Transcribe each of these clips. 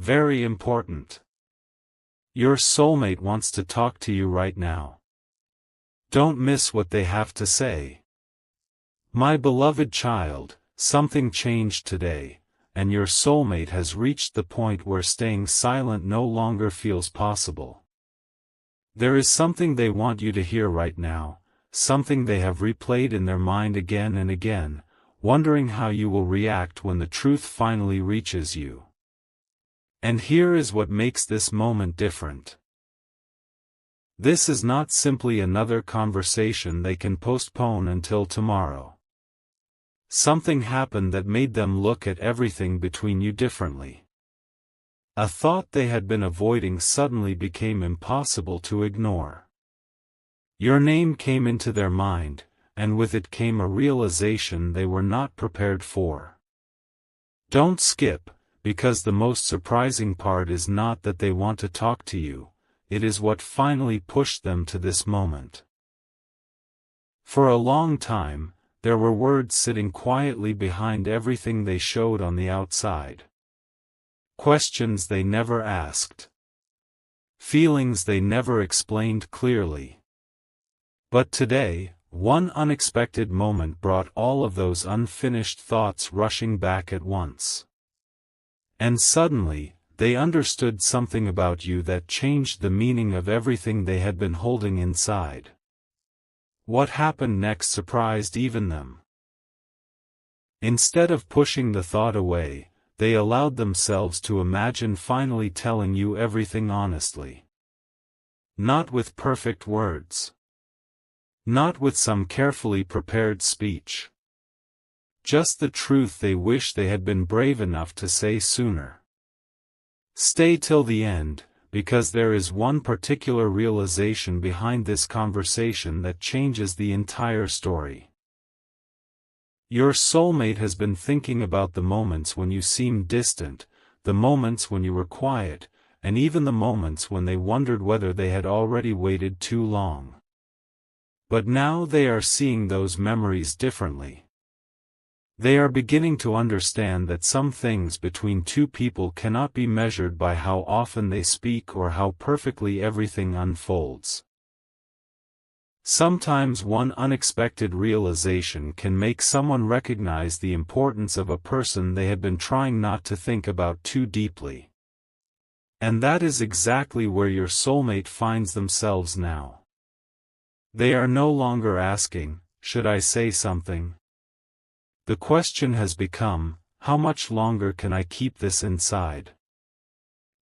very important. Your soulmate wants to talk to you right now. Don't miss what they have to say. My beloved child, something changed today, and your soulmate has reached the point where staying silent no longer feels possible. There is something they want you to hear right now, something they have replayed in their mind again and again, wondering how you will react when the truth finally reaches you. And here is what makes this moment different. This is not simply another conversation they can postpone until tomorrow. Something happened that made them look at everything between you differently. A thought they had been avoiding suddenly became impossible to ignore. Your name came into their mind, and with it came a realization they were not prepared for. Don't skip, because the most surprising part is not that they want to talk to you, it is what finally pushed them to this moment. For a long time, there were words sitting quietly behind everything they showed on the outside. Questions they never asked. Feelings they never explained clearly. But today, one unexpected moment brought all of those unfinished thoughts rushing back at once. And suddenly, they understood something about you that changed the meaning of everything they had been holding inside. What happened next surprised even them. Instead of pushing the thought away, they allowed themselves to imagine finally telling you everything honestly. Not with perfect words. Not with some carefully prepared speech. Just the truth they wish they had been brave enough to say sooner. Stay till the end, because there is one particular realization behind this conversation that changes the entire story. Your soulmate has been thinking about the moments when you seemed distant, the moments when you were quiet, and even the moments when they wondered whether they had already waited too long. But now they are seeing those memories differently. They are beginning to understand that some things between two people cannot be measured by how often they speak or how perfectly everything unfolds. Sometimes one unexpected realization can make someone recognize the importance of a person they had been trying not to think about too deeply. And that is exactly where your soulmate finds themselves now. They are no longer asking, "Should I say something?" The question has become, "How much longer can I keep this inside?"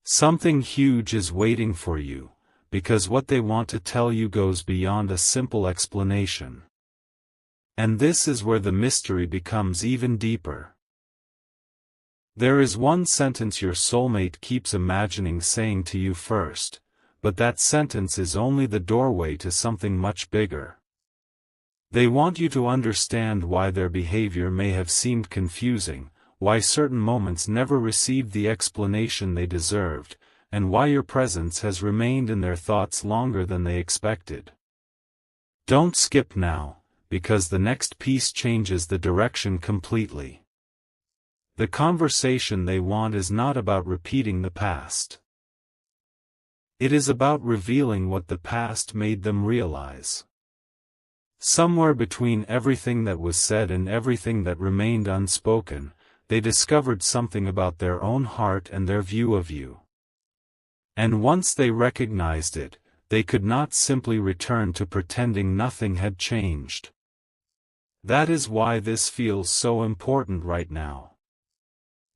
Something huge is waiting for you, because what they want to tell you goes beyond a simple explanation. And this is where the mystery becomes even deeper. There is one sentence your soulmate keeps imagining saying to you first, but that sentence is only the doorway to something much bigger. They want you to understand why their behavior may have seemed confusing, why certain moments never received the explanation they deserved, and why your presence has remained in their thoughts longer than they expected. Don't skip now, because the next piece changes the direction completely. The conversation they want is not about repeating the past. It is about revealing what the past made them realize. Somewhere between everything that was said and everything that remained unspoken, they discovered something about their own heart and their view of you. And once they recognized it, they could not simply return to pretending nothing had changed. That is why this feels so important right now.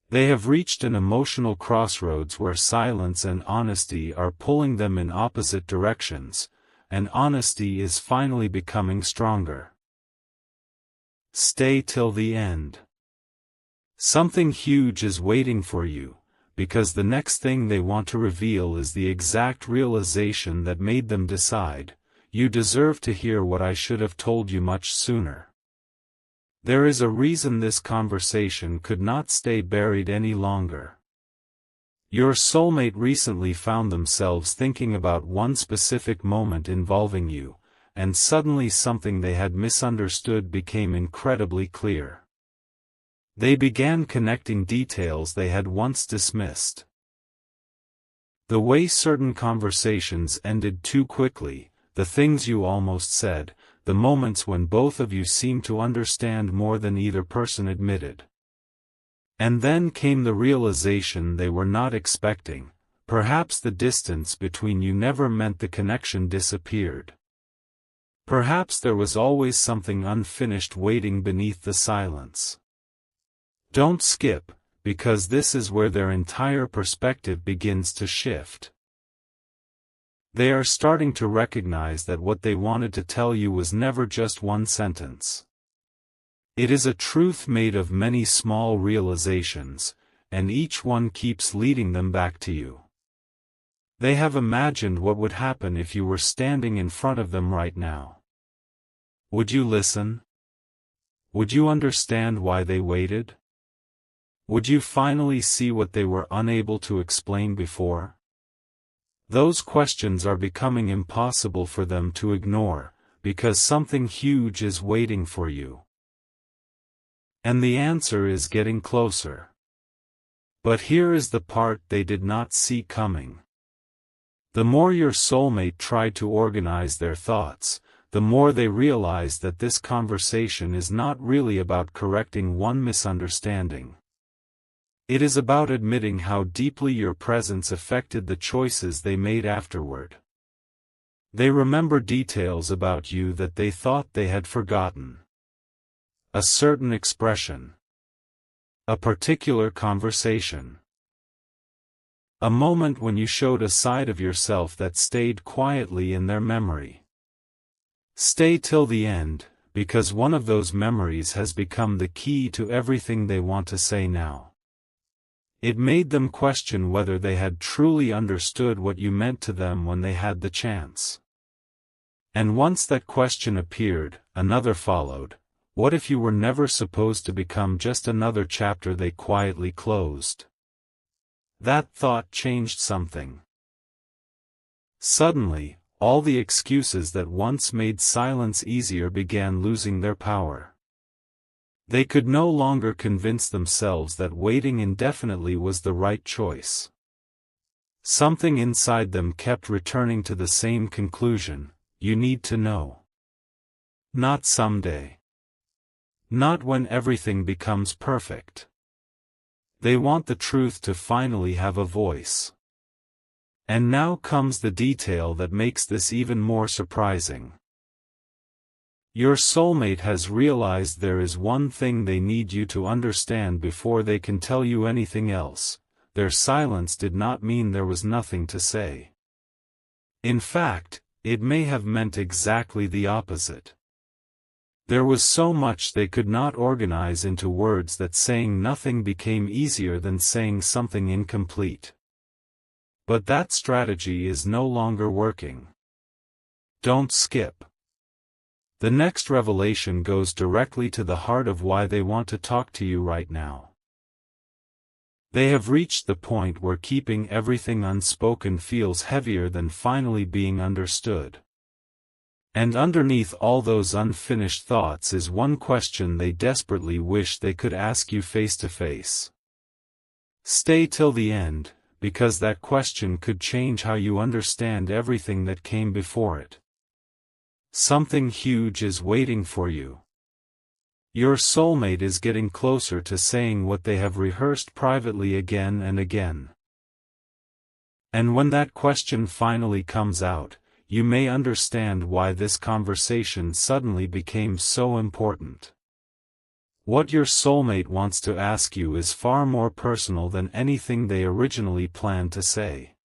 They have reached an emotional crossroads where silence and honesty are pulling them in opposite directions, and honesty is finally becoming stronger. Stay till the end. Something huge is waiting for you, because the next thing they want to reveal is the exact realization that made them decide, "You deserve to hear what I should have told you much sooner." There is a reason this conversation could not stay buried any longer. Your soulmate recently found themselves thinking about one specific moment involving you, and suddenly something they had misunderstood became incredibly clear. They began connecting details they had once dismissed. The way certain conversations ended too quickly, the things you almost said, the moments when both of you seemed to understand more than either person admitted. And then came the realization they were not expecting. Perhaps the distance between you never meant the connection disappeared. Perhaps there was always something unfinished waiting beneath the silence. Don't skip, because this is where their entire perspective begins to shift. They are starting to recognize that what they wanted to tell you was never just one sentence. It is a truth made of many small realizations, and each one keeps leading them back to you. They have imagined what would happen if you were standing in front of them right now. Would you listen? Would you understand why they waited? Would you finally see what they were unable to explain before? Those questions are becoming impossible for them to ignore, because something huge is waiting for you. And the answer is getting closer. But here is the part they did not see coming. The more your soulmate tried to organize their thoughts, the more they realized that this conversation is not really about correcting one misunderstanding. It is about admitting how deeply your presence affected the choices they made afterward. They remember details about you that they thought they had forgotten. A certain expression. A particular conversation. A moment when you showed a side of yourself that stayed quietly in their memory. Stay till the end, because one of those memories has become the key to everything they want to say now. It made them question whether they had truly understood what you meant to them when they had the chance. And once that question appeared, another followed. What if you were never supposed to become just another chapter they quietly closed? That thought changed something. Suddenly, all the excuses that once made silence easier began losing their power. They could no longer convince themselves that waiting indefinitely was the right choice. Something inside them kept returning to the same conclusion: you need to know. Not someday. Not when everything becomes perfect. They want the truth to finally have a voice. And now comes the detail that makes this even more surprising. Your soulmate has realized there is one thing they need you to understand before they can tell you anything else. Their silence did not mean there was nothing to say. In fact, it may have meant exactly the opposite. There was so much they could not organize into words that saying nothing became easier than saying something incomplete. But that strategy is no longer working. Don't skip. The next revelation goes directly to the heart of why they want to talk to you right now. They have reached the point where keeping everything unspoken feels heavier than finally being understood. And underneath all those unfinished thoughts is one question they desperately wish they could ask you face to face. Stay till the end, because that question could change how you understand everything that came before it. Something huge is waiting for you. Your soulmate is getting closer to saying what they have rehearsed privately again and again. And when that question finally comes out, you may understand why this conversation suddenly became so important. What your soulmate wants to ask you is far more personal than anything they originally planned to say.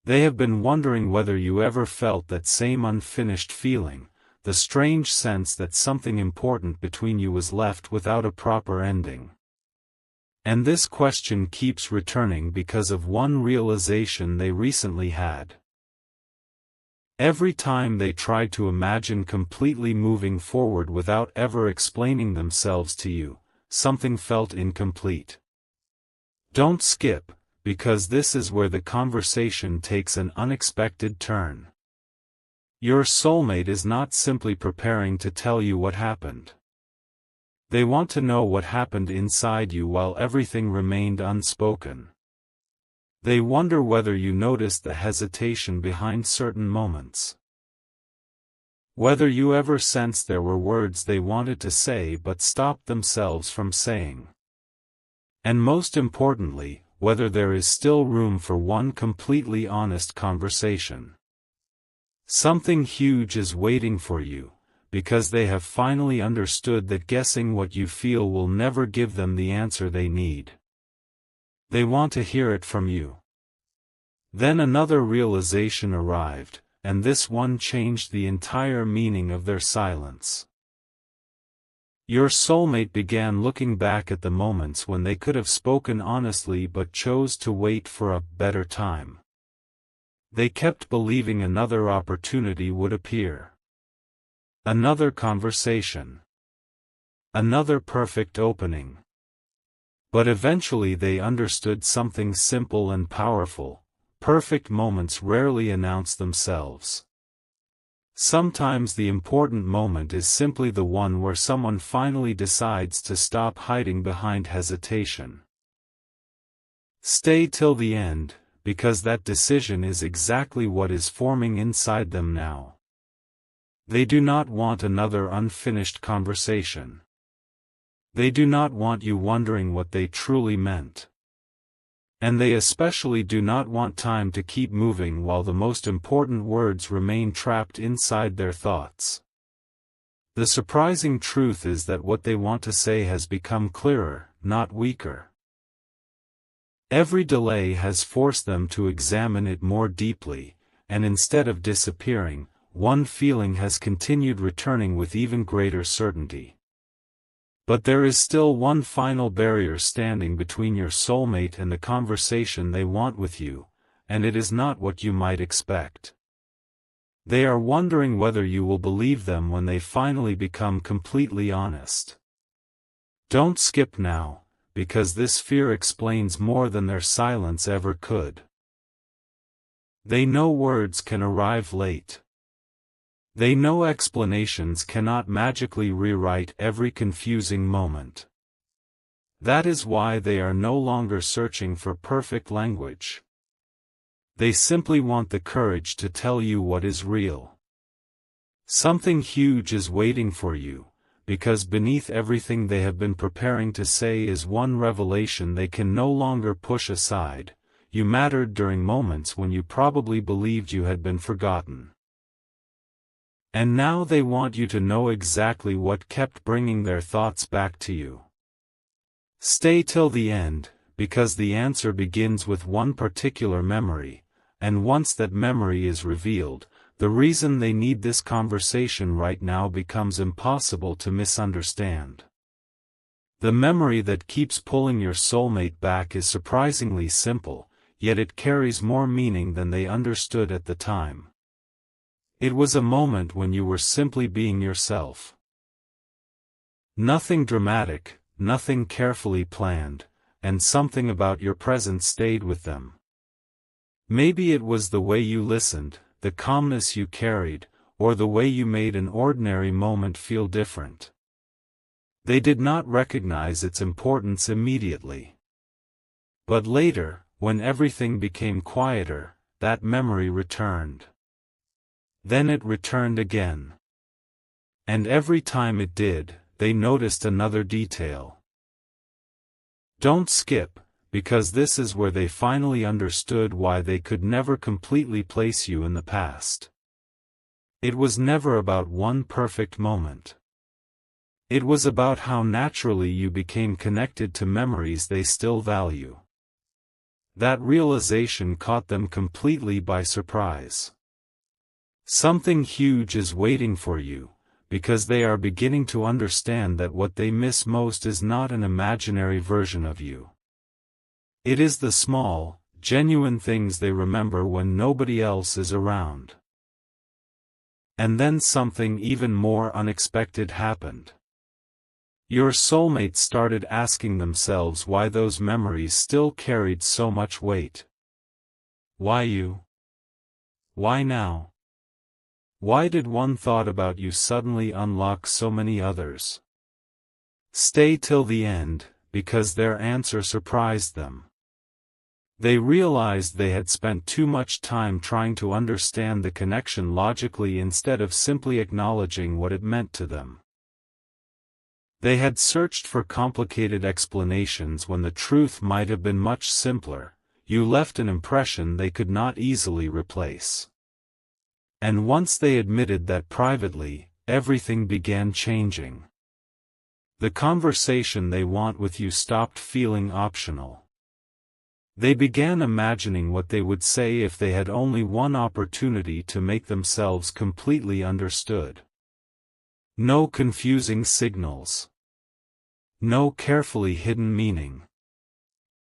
They have been wondering whether you ever felt that same unfinished feeling, the strange sense that something important between you was left without a proper ending. And this question keeps returning because of one realization they recently had. Every time they tried to imagine completely moving forward without ever explaining themselves to you, something felt incomplete. Don't skip, because this is where the conversation takes an unexpected turn. Your soulmate is not simply preparing to tell you what happened. They want to know what happened inside you while everything remained unspoken. They wonder whether you noticed the hesitation behind certain moments. Whether you ever sensed there were words they wanted to say but stopped themselves from saying. And most importantly, whether there is still room for one completely honest conversation. Something huge is waiting for you, because they have finally understood that guessing what you feel will never give them the answer they need. They want to hear it from you. Then another realization arrived, and this one changed the entire meaning of their silence. Your soulmate began looking back at the moments when they could have spoken honestly but chose to wait for a better time. They kept believing another opportunity would appear. Another conversation. Another perfect opening. But eventually they understood something simple and powerful: perfect moments rarely announce themselves. Sometimes the important moment is simply the one where someone finally decides to stop hiding behind hesitation. Stay till the end, because that decision is exactly what is forming inside them now. They do not want another unfinished conversation. They do not want you wondering what they truly meant. And they especially do not want time to keep moving while the most important words remain trapped inside their thoughts. The surprising truth is that what they want to say has become clearer, not weaker. Every delay has forced them to examine it more deeply, and instead of disappearing, one feeling has continued returning with even greater certainty. But there is still one final barrier standing between your soulmate and the conversation they want with you, and it is not what you might expect. They are wondering whether you will believe them when they finally become completely honest. Don't skip now, because this fear explains more than their silence ever could. They know words can arrive late. They know explanations cannot magically rewrite every confusing moment. That is why they are no longer searching for perfect language. They simply want the courage to tell you what is real. Something huge is waiting for you, because beneath everything they have been preparing to say is one revelation they can no longer push aside: you mattered during moments when you probably believed you had been forgotten. And now they want you to know exactly what kept bringing their thoughts back to you. Stay till the end, because the answer begins with one particular memory, and once that memory is revealed, the reason they need this conversation right now becomes impossible to misunderstand. The memory that keeps pulling your soulmate back is surprisingly simple, yet it carries more meaning than they understood at the time. It was a moment when you were simply being yourself. Nothing dramatic, nothing carefully planned, and something about your presence stayed with them. Maybe it was the way you listened, the calmness you carried, or the way you made an ordinary moment feel different. They did not recognize its importance immediately. But later, when everything became quieter, that memory returned. Then it returned again. And every time it did, they noticed another detail. Don't skip, because this is where they finally understood why they could never completely place you in the past. It was never about one perfect moment. It was about how naturally you became connected to memories they still value. That realization caught them completely by surprise. Something huge is waiting for you, because they are beginning to understand that what they miss most is not an imaginary version of you. It is the small, genuine things they remember when nobody else is around. And then something even more unexpected happened. Your soulmates started asking themselves why those memories still carried so much weight. Why you? Why now? Why did one thought about you suddenly unlock so many others? Stay till the end, because their answer surprised them. They realized they had spent too much time trying to understand the connection logically instead of simply acknowledging what it meant to them. They had searched for complicated explanations when the truth might have been much simpler. You left an impression they could not easily replace. And once they admitted that privately, everything began changing. The conversation they want with you stopped feeling optional. They began imagining what they would say if they had only one opportunity to make themselves completely understood. No confusing signals. No carefully hidden meaning.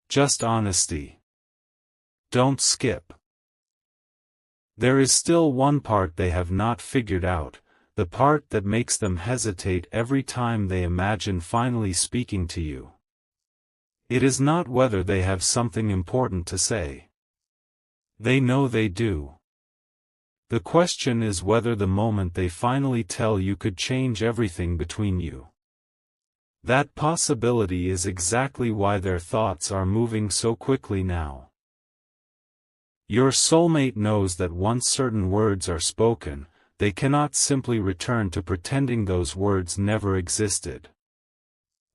Just honesty. Don't skip. There is still one part they have not figured out, the part that makes them hesitate every time they imagine finally speaking to you. It is not whether they have something important to say. They know they do. The question is whether the moment they finally tell you could change everything between you. That possibility is exactly why their thoughts are moving so quickly now. Your soulmate knows that once certain words are spoken, they cannot simply return to pretending those words never existed.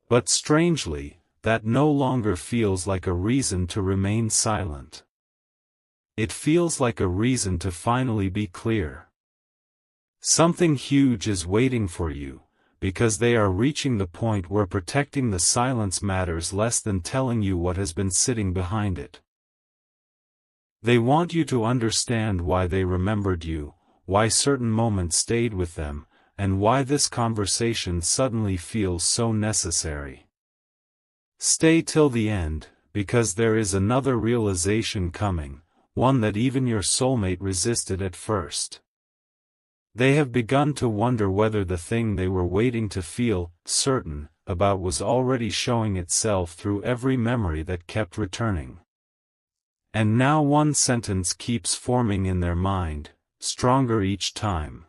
But strangely, that no longer feels like a reason to remain silent. It feels like a reason to finally be clear. Something huge is waiting for you, because they are reaching the point where protecting the silence matters less than telling you what has been sitting behind it. They want you to understand why they remembered you, why certain moments stayed with them, and why this conversation suddenly feels so necessary. Stay till the end, because there is another realization coming, one that even your soulmate resisted at first. They have begun to wonder whether the thing they were waiting to feel certain about was already showing itself through every memory that kept returning. And now one sentence keeps forming in their mind, stronger each time.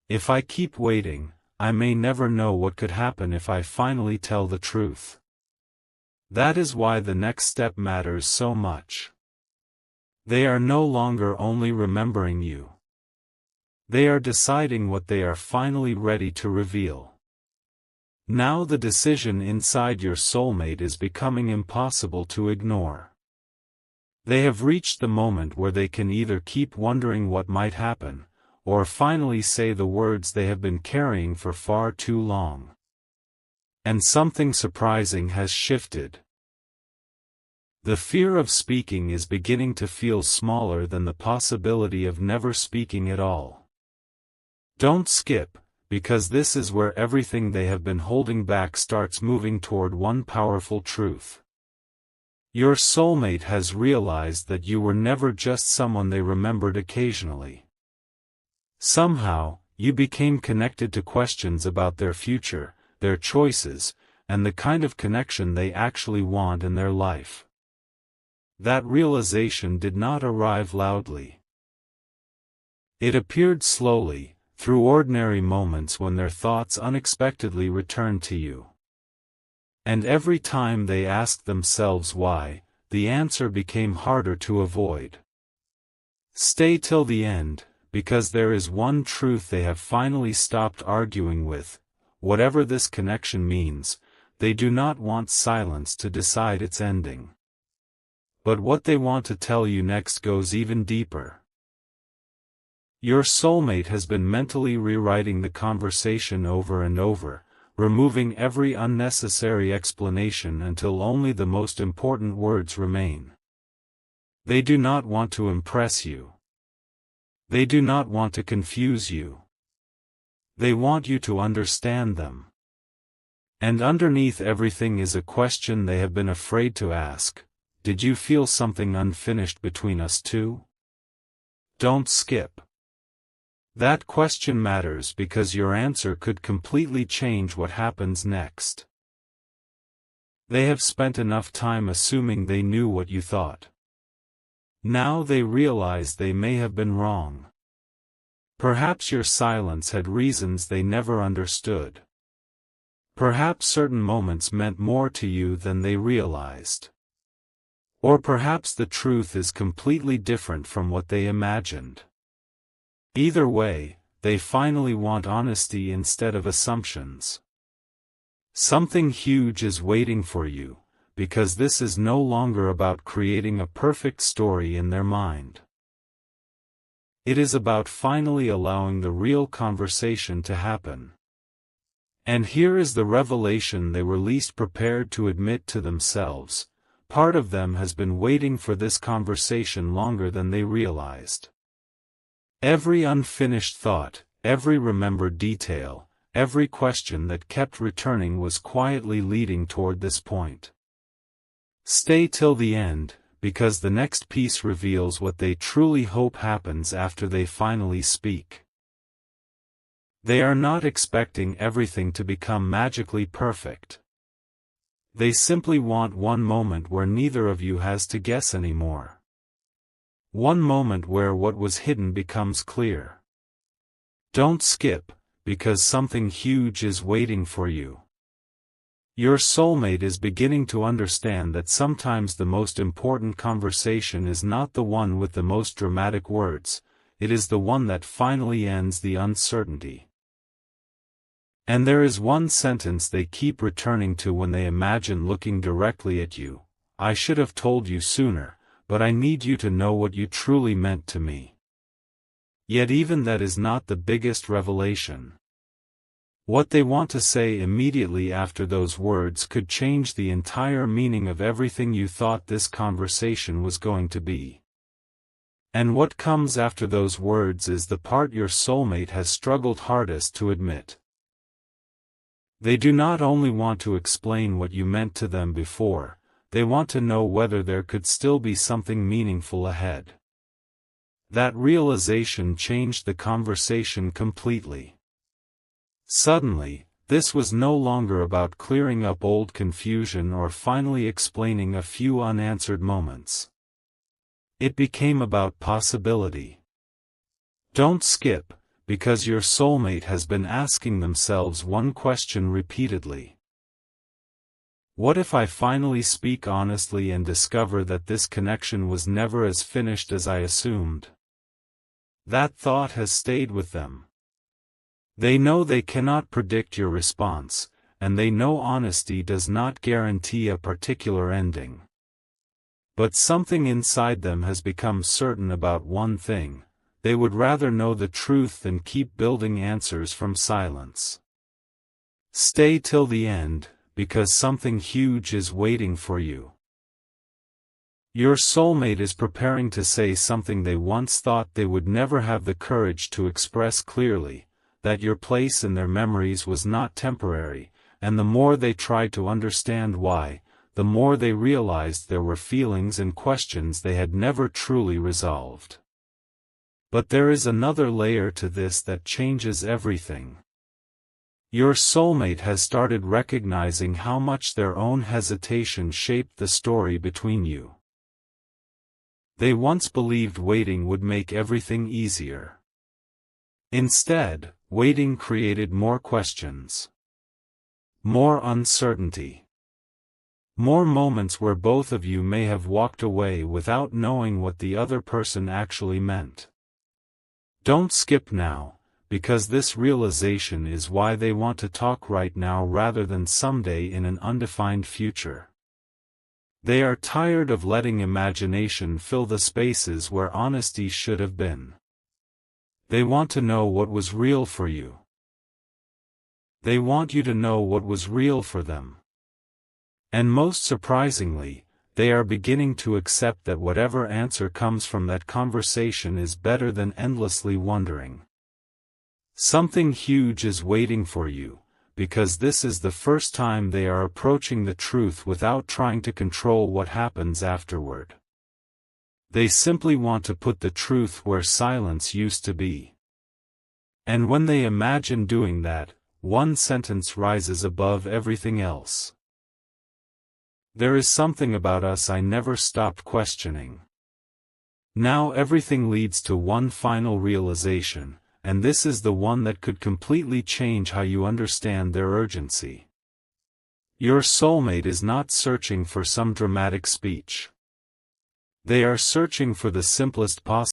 If I keep waiting, I may never know what could happen if I finally tell the truth. That is why the next step matters so much. They are no longer only remembering you. They are deciding what they are finally ready to reveal. Now the decision inside your soulmate is becoming impossible to ignore. They have reached the moment where they can either keep wondering what might happen, or finally say the words they have been carrying for far too long. And something surprising has shifted. The fear of speaking is beginning to feel smaller than the possibility of never speaking at all. Don't skip, because this is where everything they have been holding back starts moving toward one powerful truth. Your soulmate has realized that you were never just someone they remembered occasionally. Somehow, you became connected to questions about their future, their choices, and the kind of connection they actually want in their life. That realization did not arrive loudly. It appeared slowly, through ordinary moments when their thoughts unexpectedly returned to you. And every time they asked themselves why, the answer became harder to avoid. Stay till the end, because there is one truth they have finally stopped arguing with. Whatever this connection means, they do not want silence to decide its ending. But what they want to tell you next goes even deeper. Your soulmate has been mentally rewriting the conversation over and over, removing every unnecessary explanation until only the most important words remain. They do not want to impress you. They do not want to confuse you. They want you to understand them. And underneath everything is a question they have been afraid to ask. Did you feel something unfinished between us two? Don't skip. That question matters because your answer could completely change what happens next. They have spent enough time assuming they knew what you thought. Now they realize they may have been wrong. Perhaps your silence had reasons they never understood. Perhaps certain moments meant more to you than they realized. Or perhaps the truth is completely different from what they imagined. Either way, they finally want honesty instead of assumptions. Something huge is waiting for you, because this is no longer about creating a perfect story in their mind. It is about finally allowing the real conversation to happen. And here is the revelation they were least prepared to admit to themselves: part of them has been waiting for this conversation longer than they realized. Every unfinished thought, every remembered detail, every question that kept returning was quietly leading toward this point. Stay till the end, because the next piece reveals what they truly hope happens after they finally speak. They are not expecting everything to become magically perfect. They simply want one moment where neither of you has to guess anymore. One moment where what was hidden becomes clear. Don't skip, because something huge is waiting for you. Your soulmate is beginning to understand that sometimes the most important conversation is not the one with the most dramatic words, it is the one that finally ends the uncertainty. And there is one sentence they keep returning to when they imagine looking directly at you: "I should have told you sooner, but I need you to know what you truly meant to me." Yet even that is not the biggest revelation. What they want to say immediately after those words could change the entire meaning of everything you thought this conversation was going to be. And what comes after those words is the part your soulmate has struggled hardest to admit. They do not only want to explain what you meant to them before, they want to know whether there could still be something meaningful ahead. That realization changed the conversation completely. Suddenly, this was no longer about clearing up old confusion or finally explaining a few unanswered moments. It became about possibility. Don't skip, because your soulmate has been asking themselves one question repeatedly. What if I finally speak honestly and discover that this connection was never as finished as I assumed? That thought has stayed with them. They know they cannot predict your response, and they know honesty does not guarantee a particular ending. But something inside them has become certain about one thing: they would rather know the truth than keep building answers from silence. Stay till the end, because something huge is waiting for you. Your soulmate is preparing to say something they once thought they would never have the courage to express clearly: that your place in their memories was not temporary, and the more they tried to understand why, the more they realized there were feelings and questions they had never truly resolved. But there is another layer to this that changes everything. Your soulmate has started recognizing how much their own hesitation shaped the story between you. They once believed waiting would make everything easier. Instead, waiting created more questions, more uncertainty, more moments where both of you may have walked away without knowing what the other person actually meant. Don't skip now, because this realization is why they want to talk right now rather than someday in an undefined future. They are tired of letting imagination fill the spaces where honesty should have been. They want to know what was real for you. They want you to know what was real for them. And most surprisingly, they are beginning to accept that whatever answer comes from that conversation is better than endlessly wondering. Something huge is waiting for you, because this is the first time they are approaching the truth without trying to control what happens afterward. They simply want to put the truth where silence used to be. And when they imagine doing that, one sentence rises above everything else. There is something about us I never stopped questioning. Now everything leads to one final realization, and this is the one that could completely change how you understand their urgency. Your soulmate is not searching for some dramatic speech. They are searching for the simplest possible